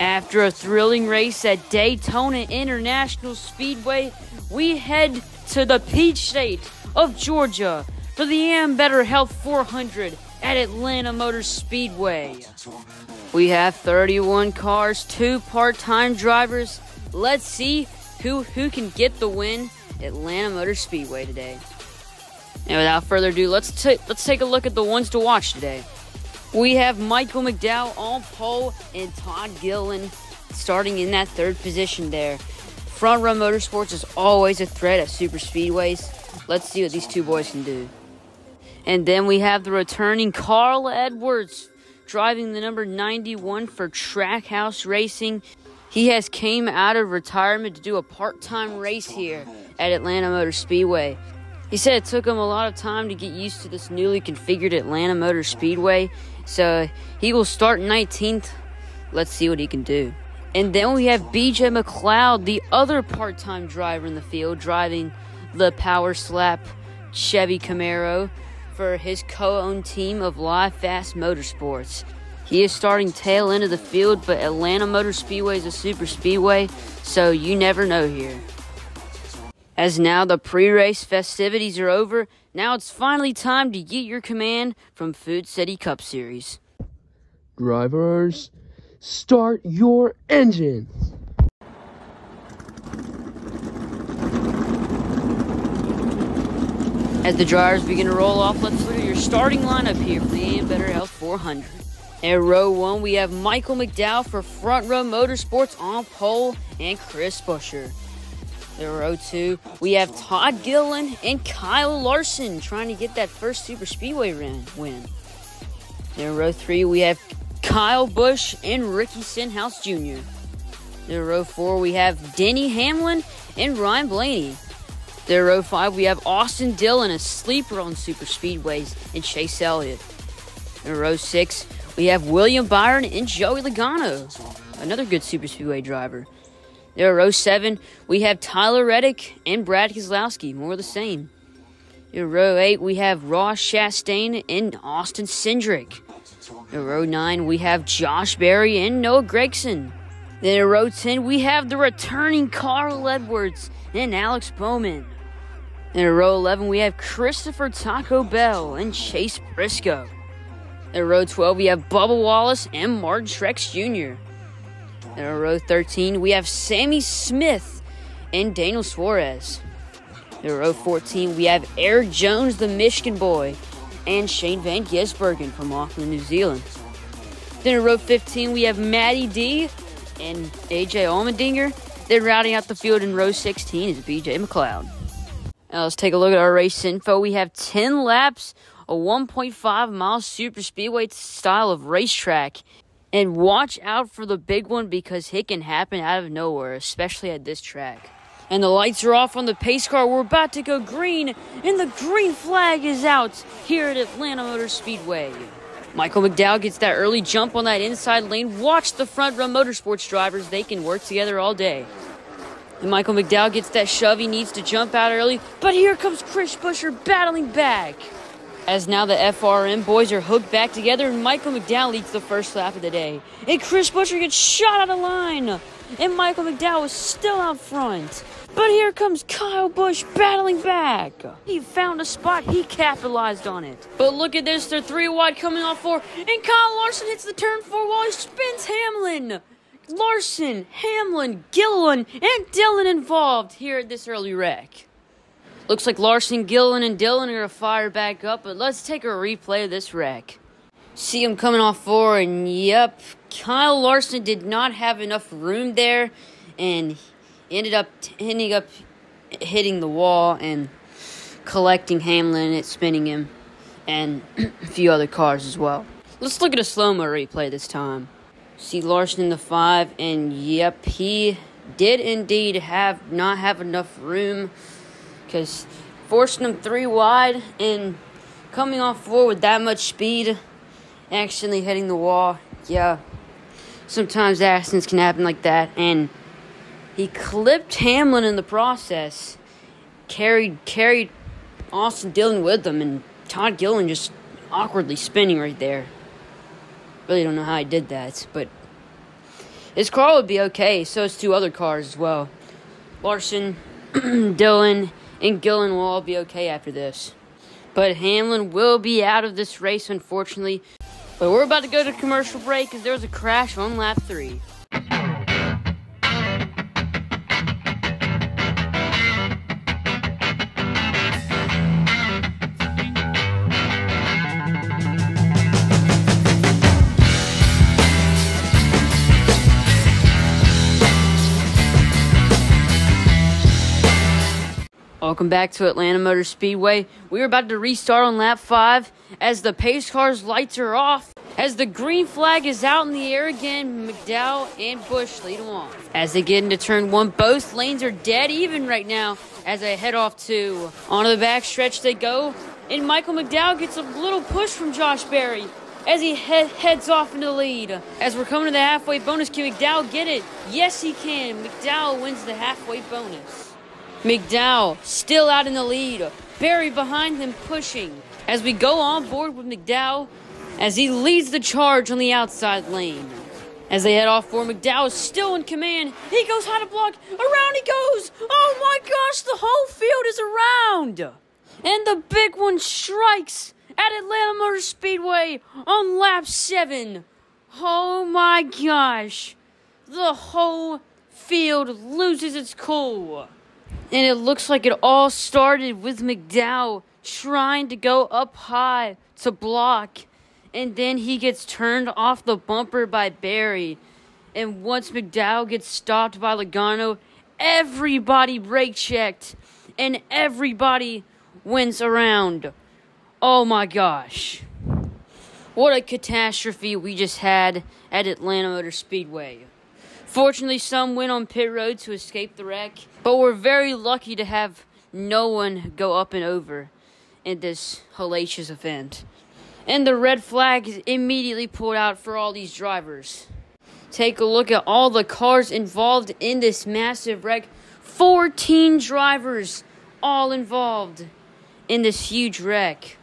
After a thrilling race at Daytona International Speedway, we head to the Peach State of Georgia for the Ambetter Health 400 at Atlanta Motor Speedway. We have 31 cars, 2 part-time drivers. Let's see who can get the win at Atlanta Motor Speedway today. And without further ado, let's take a look at the ones to watch today. We have Michael McDowell on pole and Todd Gilliland starting in that 3rd position there. Front Row Motorsports is always a threat at super speedways. Let's see what these two boys can do. And then we have the returning Carl Edwards driving the number 91 for Trackhouse Racing. He has came out of retirement to do a part-time race here at Atlanta Motor Speedway. He said it took him a lot of time to get used to this newly configured Atlanta Motor Speedway, so he will start 19th. Let's see what he can do. And then we have BJ McLeod, the other part-time driver in the field, driving the Power Slap Chevy Camaro for his co-owned team of Live Fast Motorsports. He is starting tail end of the field, but Atlanta Motor Speedway is a super speedway, so you never know here. As now the pre-race festivities are over, now it's finally time to get your command from Food City Cup Series. Drivers, start your engines. As the drivers begin to roll off, let's look at your starting lineup here for the Ambetter Health 400. At row 1, we have Michael McDowell for Front Row Motorsports on pole and Chris Buescher. In row 2, we have Todd Gilliland and Kyle Larson trying to get that first Super Speedway win. In row 3, we have Kyle Busch and Ricky Stenhouse Jr. In row 4, we have Denny Hamlin and Ryan Blaney. In row 5, we have Austin Dillon, a sleeper on Super Speedways, and Chase Elliott. In row 6, we have William Byron and Joey Logano, another good Super Speedway driver. In row 7, we have Tyler Reddick and Brad Keselowski, more of the same. In row 8, we have Ross Chastain and Austin Cindric. In row 9, we have Josh Berry and Noah Gragson. Then in row 10, we have the returning Carl Edwards and Alex Bowman. In row 11, we have Christopher Taco Bell and Chase Briscoe. In row 12, we have Bubba Wallace and Martin Truex Jr. In row 13, we have Sammy Smith and Daniel Suarez. In row 14, we have Eric Jones, the Michigan boy, and Shane Van Gisbergen from Auckland, New Zealand. Then in row 15, we have Matty D and AJ Allmendinger. Then rounding out the field in row 16 is BJ McLeod. Now let's take a look at our race info. We have 10 laps, a 1.5 mile super speedway style of racetrack. And watch out for the big one because it can happen out of nowhere, especially at this track. And the lights are off on the pace car. We're about to go green, and the green flag is out here at Atlanta Motor Speedway. Michael McDowell gets that early jump on that inside lane. Watch the Front Row Motorsports drivers. They can work together all day. And Michael McDowell gets that shove. He needs to jump out early, but here comes Chris Buescher battling back. As now the FRM boys are hooked back together, and Michael McDowell leads the first lap of the day. And Chris Buescher gets shot out of line, and Michael McDowell is still out front. But here comes Kyle Busch battling back. He found a spot, he capitalized on it. But look at this, they're 3 wide coming off 4, and Kyle Larson hits the turn 4 while he spins Hamlin. Larson, Hamlin, Gilliland, and Dillon involved here at this early wreck. Looks like Larson, Gilliland, and Dillon are going to fire back up, but let's take a replay of this wreck. See him coming off 4, and yep, Kyle Larson did not have enough room there, and ended up hitting the wall and collecting Hamlin and spinning him, and a few other cars as well. Let's look at a slow-mo replay this time. See Larson in the 5, and yep, he did indeed not have enough room, because forcing him 3 wide and coming off 4 with that much speed, accidentally hitting the wall. Yeah, sometimes accidents can happen like that, and he clipped Hamlin in the process, carried Austin Dillon with him, and Todd Gilliland just awkwardly spinning right there. Really don't know how he did that, but his car would be okay. So is 2 other cars as well. Larson, Dillon, and Gilliland will all be okay after this. But Hamlin will be out of this race, unfortunately. But we're about to go to commercial break because there was a crash on lap 3. Welcome back to Atlanta Motor Speedway. We are about to restart on lap 5 as the pace car's lights are off. As the green flag is out in the air again, McDowell and Busch lead them off. As they get into turn 1, both lanes are dead even right now as they head off 2. Onto the back stretch they go, and Michael McDowell gets a little push from Josh Berry as he heads off into the lead. As we're coming to the halfway bonus, can McDowell get it? Yes, he can. McDowell wins the halfway bonus. McDowell still out in the lead. Berry behind him pushing. As we go on board with McDowell as he leads the charge on the outside lane. As they head off for McDowell is still in command. He goes high to block. Around he goes. Oh my gosh, the whole field is around. And the big one strikes at Atlanta Motor Speedway on lap 7. Oh my gosh. The whole field loses its cool. And it looks like it all started with McDowell trying to go up high to block. And then he gets turned off the bumper by Berry. And once McDowell gets stopped by Logano, everybody brake checked. And everybody wins around. Oh my gosh. What a catastrophe we just had at Atlanta Motor Speedway. Fortunately, some went on pit road to escape the wreck, but we're very lucky to have no one go up and over in this hellacious event. And the red flag is immediately pulled out for all these drivers. Take a look at all the cars involved in this massive wreck. 14 drivers all involved in this huge wreck.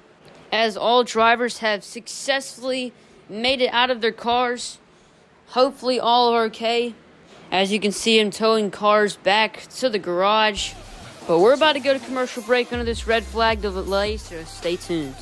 As all drivers have successfully made it out of their cars. Hopefully all are okay. As you can see him towing cars back to the garage. But we're about to go to commercial break under this red flag delay, so stay tuned.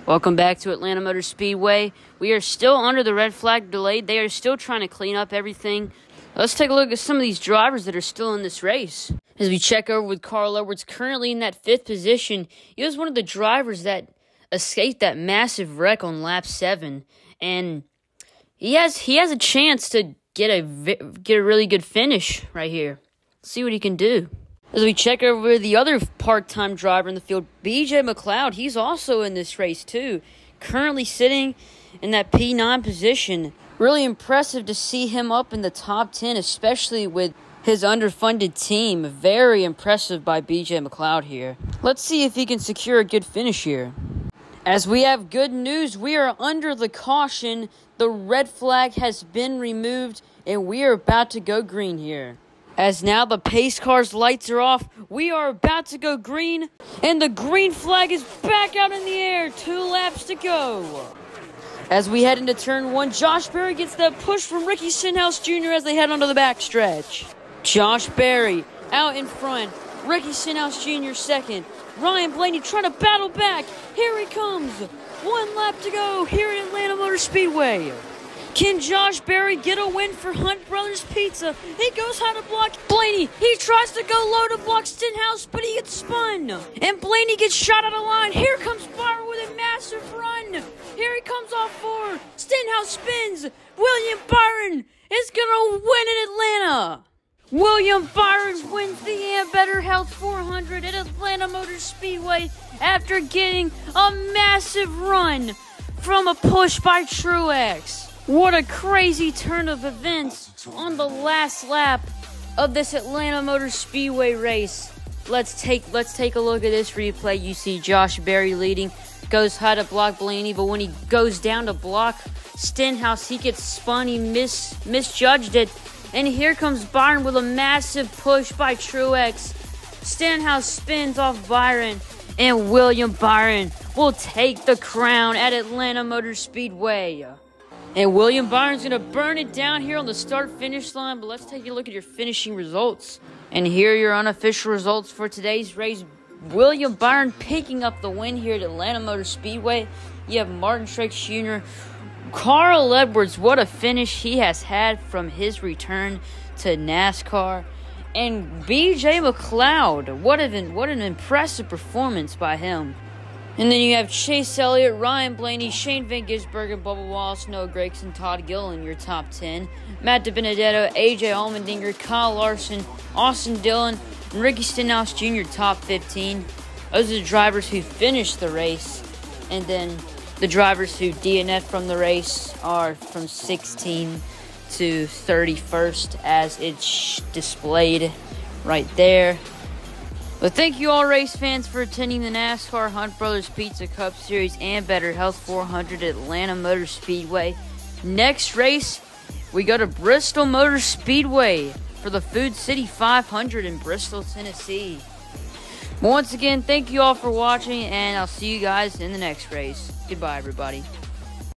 Welcome back to Atlanta Motor Speedway. We are still under the red flag delay. They are still trying to clean up everything. Let's take a look at some of these drivers that are still in this race. As we check over with Carl Edwards, currently in that 5th position. He was one of the drivers that escaped that massive wreck on lap 7. And he has a chance to get a really good finish right here. Let's see what he can do. As we check over the other part-time driver in the field, BJ McLeod, he's also in this race too. Currently sitting in that P9 position. Really impressive to see him up in the top 10, especially with his underfunded team. Very impressive by BJ McLeod here. Let's see if he can secure a good finish here. As we have good news, we are under the caution. The red flag has been removed, and we are about to go green here. As now the pace car's lights are off, we are about to go green, and the green flag is back out in the air. 2 laps to go. As we head into turn 1, Josh Berry gets that push from Ricky Stenhouse Jr. as they head onto the backstretch. Josh Berry out in front, Ricky Stenhouse Jr. second. Ryan Blaney trying to battle back. Here he comes. 1 lap to go here at Atlanta Motor Speedway. Can Josh Berry get a win for Hunt Brothers Pizza? He goes high to block Blaney. He tries to go low to block Stenhouse, but he gets spun. And Blaney gets shot out of line. Here comes Barber with a massive run. Here he comes off 4. spins. William Byron is going to win in Atlanta. William Byron wins the Ambetter Health 400 at Atlanta Motor Speedway after getting a massive run from a push by Truex. What a crazy turn of events on the last lap of this Atlanta Motor Speedway race. Let's take a look at this replay. You see Josh Berry leading, goes high to block Blaney, but when he goes down to block Stenhouse, he gets spun. He misjudged it. And here comes Byron with a massive push by Truex. Stenhouse spins off Byron, and William Byron will take the crown at Atlanta Motor Speedway. And William Byron's going to burn it down here on the start-finish line, but let's take a look at your finishing results. And here are your unofficial results for today's race. William Byron picking up the win here at Atlanta Motor Speedway. You have Martin Truex Jr., Carl Edwards, what a finish he has had from his return to NASCAR. And BJ McLeod, what an impressive performance by him. And then you have Chase Elliott, Ryan Blaney, Shane Van Gisbergen, Bubba Wallace, Noah Gragson, Todd Gill in your top 10. Matt DiBenedetto, AJ Allmendinger, Kyle Larson, Austin Dillon, and Ricky Stenhouse Jr. top 15. Those are the drivers who finished the race. And then the drivers who DNF'd from the race are from 16 to 31st, as it's displayed right there. But thank you all race fans for attending the NASCAR Hunt Brothers Pizza Cup Series Ambetter Health 400 Atlanta Motor Speedway. Next race, we go to Bristol Motor Speedway for the Food City 500 in Bristol, Tennessee. But once again, thank you all for watching, and I'll see you guys in the next race. Goodbye, everybody.